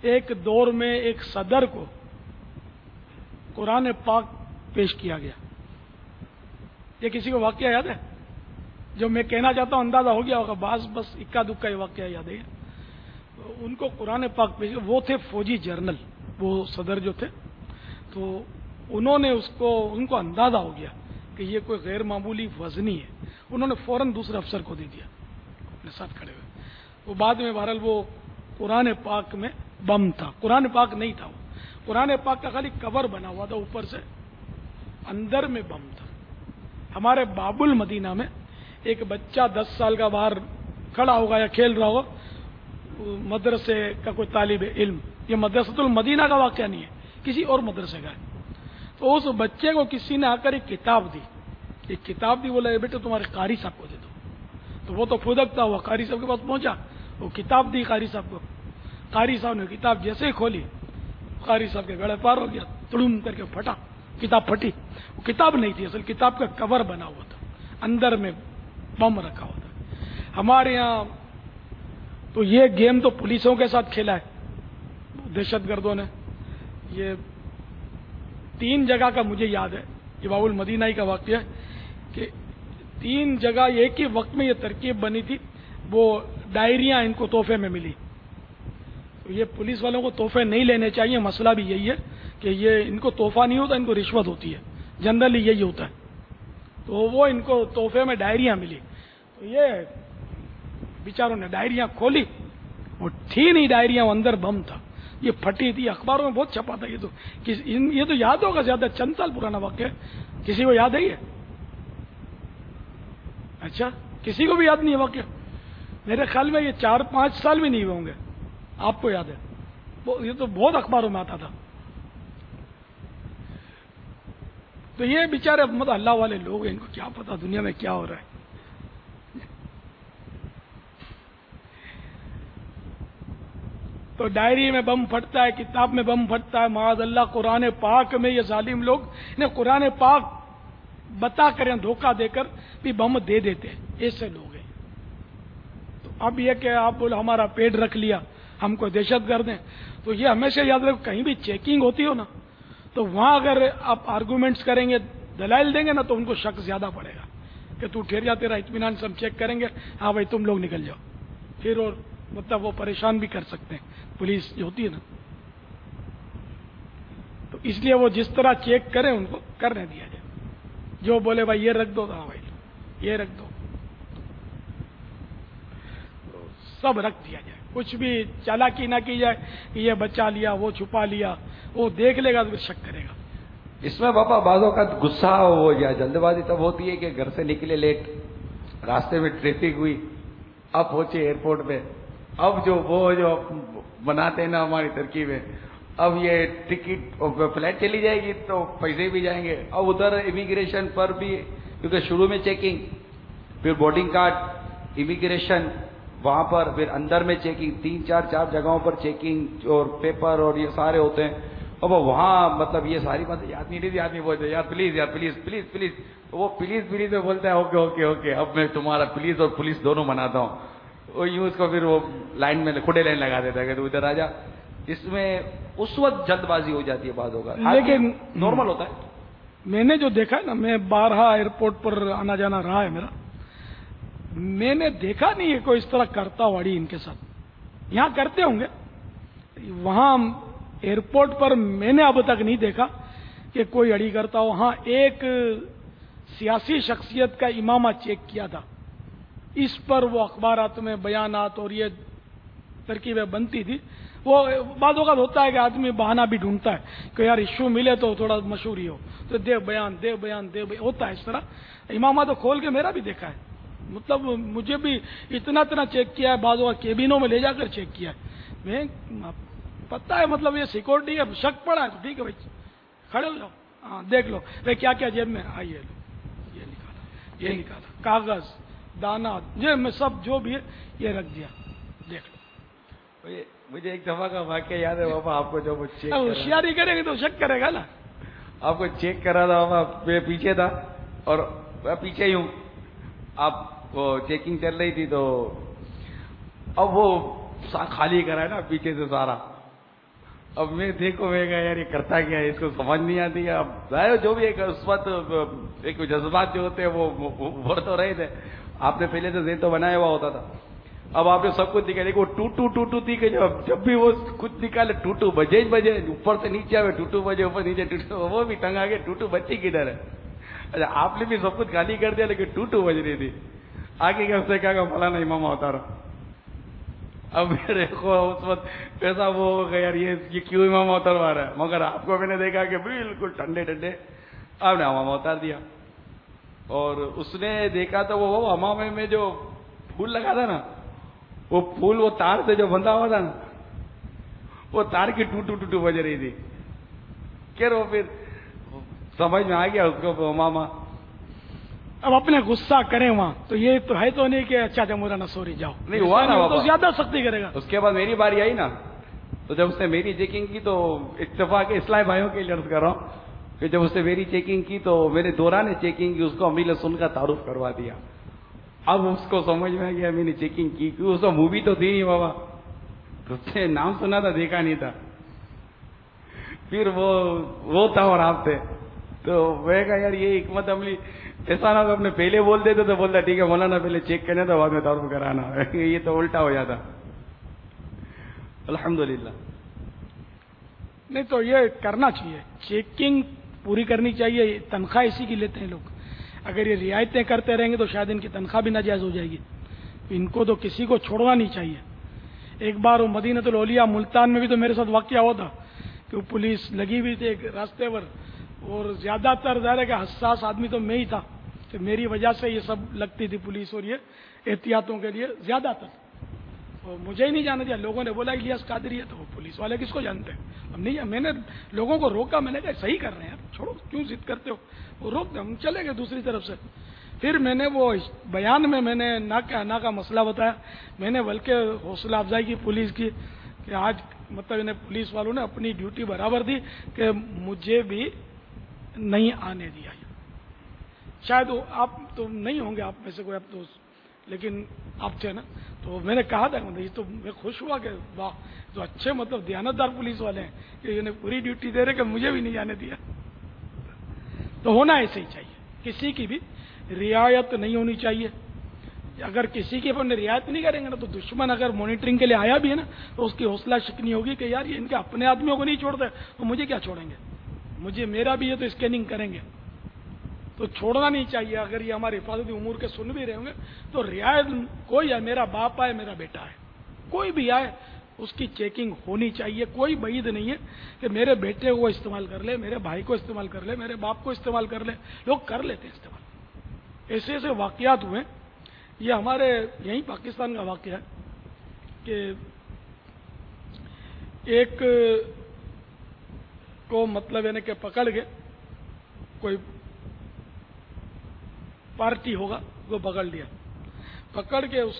ایک دور میں ایک صدر کو قرآن پاک پیش کیا گیا. یہ کسی کو واقعہ یاد ہے؟ جو میں کہنا چاہتا ہوں اندازہ ہو گیا ہوگا، بس اکا دکا یہ واقعہ یاد ہے. ان کو قرآن پاک پیش، وہ تھے فوجی جرنل، وہ صدر جو تھے، تو انہوں نے ان کو اندازہ ہو گیا کہ یہ کوئی غیر معمولی وزنی ہے. انہوں نے فوراً دوسرے افسر کو دے دیا اپنے ساتھ کھڑے ہوئے. وہ بعد میں بہرحال وہ قرآن پاک میں بم تھا، قرآن پاک نہیں تھا، وہ قرآن پاک کا خالی کور بنا ہوا تھا اوپر سے، اندر میں بم تھا. ہمارے باب المدینہ میں ایک بچہ 10 سال کا باہر کھڑا ہوگا یا کھیل رہا ہوگا، مدرسے کا کوئی طالب علم، یہ مدرسۃ المدینہ کا واقعہ نہیں ہے، کسی اور مدرسے کا ہے. تو اس بچے کو کسی نے آ کر ایک کتاب دی، بولا بیٹا تمہارے قاری صاحب کو دے دو. تو وہ تو پھدکتا ہوا قاری صاحب کے پاس پہنچا، وہ کتاب دی قاری صاحب کو. قاری صاحب نے کتاب جیسے ہی کھولی، قاری صاحب کے گڑے پار ہو گیا، تڑم کر کے پھٹا، کتاب پھٹی. وہ کتاب نہیں تھی، اصل کتاب کا کور بنا ہوا تھا، اندر میں بم رکھا ہوا تھا. ہمارے یہاں تو یہ گیم تو پولیسوں کے ساتھ کھیلا ہے دہشت گردوں نے. یہ 3 جگہ کا مجھے یاد ہے، یہ باب المدینہ ہی کا واقعہ ہے کہ 3 جگہ ایک ہی وقت میں یہ ترکیب بنی تھی. وہ ڈائریاں ان کو تحفے میں ملی. تو یہ پولیس والوں کو تحفے نہیں لینے چاہیے، مسئلہ بھی یہی ہے کہ یہ ان کو تحفہ نہیں ہوتا، ان کو رشوت ہوتی ہے، جنرلی یہی ہوتا ہے. تو وہ ان کو تحفے میں ڈائریاں ملی. تو یہ بیچاروں نے ڈائریاں کھولی، وہ تھی نہیں ڈائریاں، وہ اندر بم تھا. یہ پھٹی تھی، اخباروں میں بہت چھپا تھا. یہ تو یاد ہوگا، زیادہ چند سال پرانا واقعہ ہے. کسی کو یاد ہے یہ؟ اچھا، کسی کو بھی یاد نہیں ہے واقعہ؟ میرے خیال میں یہ 4-5 سال بھی نہیں ہوئے ہوں گے. آپ کو یاد ہے؟ یہ تو بہت اخباروں میں آتا تھا. تو یہ بیچارے مطلب اللہ والے لوگ ہیں، ان کو کیا پتا دنیا میں کیا ہو رہا ہے. تو ڈائری میں بم پھٹتا ہے، کتاب میں بم پھٹتا ہے، معاذ اللہ. قرآن پاک میں یہ ظالم لوگ انہیں قرآن پاک بتا کر یا دھوکہ دے کر بھی بم دے دیتے ہیں. ایسے لوگ ہیں. تو اب یہ کہ آپ بولو ہمارا پیٹ رکھ لیا، ہم کو دہشت گرد ہیں. تو یہ ہمیشہ یاد رکھو، کہیں بھی چیکنگ ہوتی ہو نا، تو وہاں اگر آپ آرگومنٹس کریں گے، دلائل دیں گے نا، تو ان کو شک زیادہ پڑے گا کہ تو ٹھہر جا، تیرا اطمینان سے ہم چیک کریں گے، ہاں بھائی تم لوگ نکل جاؤ. پھر اور مطلب وہ پریشان بھی کر سکتے ہیں، پولیس جو ہوتی ہے نا. تو اس لیے وہ جس طرح چیک کریں ان کو کرنے دیا جائے. جو بولے بھائی یہ رکھ دو، ہاں بھائی یہ رکھ دو، تو سب رکھ دیا جائے. کچھ بھی چالاکی نہ کی جائے کہ یہ بچا لیا، وہ چھپا لیا. وہ دیکھ لے گا تو پھر شک کرے گا. اس میں باپا بعض اوقات غصہ ہو یا جلد بازی تب ہوتی ہے کہ گھر سے نکلے لیٹ، راستے میں ٹریفک ہوئی، اب پہنچے ایئرپورٹ پہ. اب جو بناتے ہیں نا ہماری ترکیبیں، اب یہ ٹکٹ فلائٹ چلی جائے گی تو پیسے بھی جائیں گے. اب ادھر امیگریشن پر بھی، کیونکہ شروع میں چیکنگ، پھر بورڈنگ کارڈ، امیگریشن، وہاں پر پھر اندر میں چیکنگ، 3-4 جگہوں پر چیکنگ اور پیپر اور یہ سارے ہوتے ہیں. اب وہاں مطلب یہ ساری باتیں یاد نہیں رہتی. آدمی بولتے یار پلیز پلیز پلیز، وہ پلیز میں بولتا ہے اوکے اوکے اوکے، اب میں تمہارا پلیز اور پولیس دونوں مناتا ہوں. وہ یوں اس کو پھر وہ لائن میں کھڑے لائن لگا دیتا ہے کہ تو ادھر آ جا. اس میں اس وقت جلد بازی ہو جاتی ہے بعض ہوگا، لیکن نارمل ہوتا ہے. میں نے جو دیکھا نا، میں 12 ایئرپورٹ پر آنا جانا رہا ہے میرا، میں نے دیکھا نہیں ہے کوئی اس طرح کرتا واڑی ان کے ساتھ. یہاں کرتے ہوں گے، وہاں ایئرپورٹ پر میں نے اب تک نہیں دیکھا کہ کوئی اڑی کرتا ہو. ہاں ایک سیاسی شخصیت کا امامہ چیک کیا تھا، اس پر وہ اخبارات میں بیانات اور یہ ترکیبیں بنتی تھی. وہ بعض اوقات ہوتا ہے کہ آدمی بہانہ بھی ڈھونڈتا ہے کہ یار ایشو ملے تو تھوڑا مشہوری ہو، تو دے بیان ہوتا ہے اس طرح. امامہ تو کھول کے میرا بھی دیکھا ہے، مطلب مجھے بھی اتنا چیک کیا ہے، بعض اوقات کیبینوں میں لے جا کر چیک کیا ہے. میں پتہ ہے مطلب یہ سیکورٹی ہے، شک پڑا ہے تو ٹھیک ہے بھائی کھڑے ہو جاؤ، ہاں دیکھ لو بھائی کیا کیا جیب میں، آئیے لو، یہ نکالا کاغذ، دانا، یہ میں سب جو بھی ہے یہ رکھ دیا، دیکھ لو. مجھے ایک دفعہ کا واقعہ یاد ہے بابا، آپ کو جو چیک ہوشیاری کریں گے تو شک کرے گا نا. آپ کو چیک کرا تھا بابا، میں پیچھے تھا اور پیچھے ہی ہوں، آپ کو چیکنگ چل رہی تھی. تو اب وہ خالی کرا ہے نا پیچھے سے سارا، اب میں دیکھو میں کہا یار یہ کرتا کیا ہے، اس کو سمجھ نہیں آتی ہے. اب ظاہر جو بھی ایک اس وقت ایک جذبات جو ہوتے ہیں وہ ابھر تو رہے تھے. آپ نے پہلے سے ذہن تو بنایا ہوا ہوتا تھا. اب آپ نے سب کچھ نکالا، وہ ٹوٹو تھی کہ جب بھی وہ کچھ نکالے ٹوٹو بجے اوپر سے نیچے آئے ٹوٹو بجے اوپر نیچے ٹوٹو، وہ بھی ٹنگا کے ٹوٹو بچی کدھر ہے. اچھا آپ نے بھی سب کچھ خالی کر دیا لیکن ٹوٹو بج رہی تھی. آگے کہ اس نے کہا کہ فلانا امام ہوتا رہا. اب میرے کو اس وقت پیسہ وہ ہو گیا یار یہ کیوں امام اتروا رہا ہے، مگر آپ کو میں نے دیکھا کہ بالکل ٹھنڈے ٹھنڈے آپ نے امام اتار دیا. اور اس نے دیکھا تو وہ امامے میں جو پھول لگا تھا نا، وہ پھول وہ تار سے جو بندھا ہوا تھا نا، وہ تار کی ٹوٹو بج رہی تھی. کہ وہ پھر سمجھ میں آ گیا اس کو امامہ. اب اپنے غصہ کریں وہاں تو یہ تو ہے تو نہیں کہ اچھا مولانا سوری جاؤ، نہیں ہوا نا تو زیادہ سختی کرے گا. اس کے بعد میری باری آئی نا، تو جب اس نے میری چیکنگ کی تو اتفاق اسلامی بھائیوں کے لیے عرض کر رہا ہوں کہ جب اس نے میری چیکنگ کی تو میں نے دوران چیکنگ کی اس کو امیر سن کا تعارف کروا دیا. اب اس کو سمجھ میں آ گیا میں نے چیکنگ کی، کیوں اس کو مووی تو تھی نہیں بابا، اس نے نام سنا تھا دیکھا نہیں تھا. پھر وہ تھا اور آپ تھے. تو میں کہا یار یہ حکمت عملی ایسا نہ کہ اپنے پہلے بول دیتے تو بولتا ٹھیک ہے مولانا پہلے چیک کرنے تو بعد میں تعارف کرانا. یہ تو الٹا ہو جاتا. الحمدللہ. نہیں تو یہ کرنا چاہیے، چیکنگ پوری کرنی چاہیے. تنخواہ اسی کی لیتے ہیں لوگ. اگر یہ رعایتیں کرتے رہیں گے تو شاید ان کی تنخواہ بھی ناجائز ہو جائے گی. ان کو تو کسی کو چھوڑنا نہیں چاہیے. ایک بار وہ مدینۃ الاولیاء ملتان میں بھی تو میرے ساتھ واقعہ ہوا تھا کہ وہ پولیس لگی ہوئی تھی ایک راستے پر، اور زیادہ تر ظاہر ہے کہ حساس آدمی تو میں ہی تھا کہ میری وجہ سے یہ سب لگتی تھی پولیس، اور یہ احتیاطوں کے لیے زیادہ تر. اور مجھے ہی نہیں جانا دیا. لوگوں نے بولا الیاس قادری ہے، تو وہ پولیس والے کس کو جانتے ہیں. اب نہیں، میں نے لوگوں کو روکا، میں نے کہا صحیح کر رہے ہیں یار، چھوڑو کیوں ضد کرتے ہو. وہ روک دیں، ہم چلے گئے دوسری طرف سے. پھر میں نے وہ بیان میں نے نہ کا مسئلہ بتایا. میں نے بلکہ حوصلہ افزائی کی پولیس کی کہ آج مطلب انہیں پولیس والوں نے اپنی ڈیوٹی برابر دی کہ مجھے بھی نہیں آنے دیا. شاید آپ تو نہیں ہوں گے، آپ میں سے کوئی اب دوست، لیکن آپ تھے نا. تو میں نے کہا تھا یہ تو میں خوش ہوا کہ واہ تو اچھے مطلب دیانتدار پولیس والے ہیں کہ انہیں پوری ڈیوٹی دے رہے کہ مجھے بھی نہیں جانے دیا. تو ہونا ایسے ہی چاہیے. کسی کی بھی رعایت نہیں ہونی چاہیے. اگر کسی کی اپنے رعایت نہیں کریں گے نا تو دشمن اگر مانیٹرنگ کے لیے آیا بھی ہے نا تو اس کی حوصلہ شکنی ہوگی کہ یار یہ ان کے اپنے آدمیوں کو نہیں چھوڑتے تو مجھے کیا چھوڑیں گے، مجھے میرا بھی ہے تو اسکیننگ کریں گے. تو چھوڑنا نہیں چاہیے. اگر یہ ہمارے حفاظتی امور کے سن بھی رہے ہوں گے تو رعایت کوئی ہے، میرا باپ آئے میرا بیٹا ہے، کوئی بھی آئے اس کی چیکنگ ہونی چاہیے. کوئی بعید نہیں ہے کہ میرے بیٹے کو استعمال کر لے، میرے بھائی کو استعمال کر لے، میرے باپ کو استعمال کر لے. لوگ کر لیتے ہیں استعمال. ایسے ایسے واقعات ہوئے. یہ ہمارے یہیں پاکستان کا واقعہ ہے کہ ایک کو مطلب یعنی کہ پکڑ کے کوئی پارٹی ہوگا وہ پکڑ لیا، پکڑ کے اس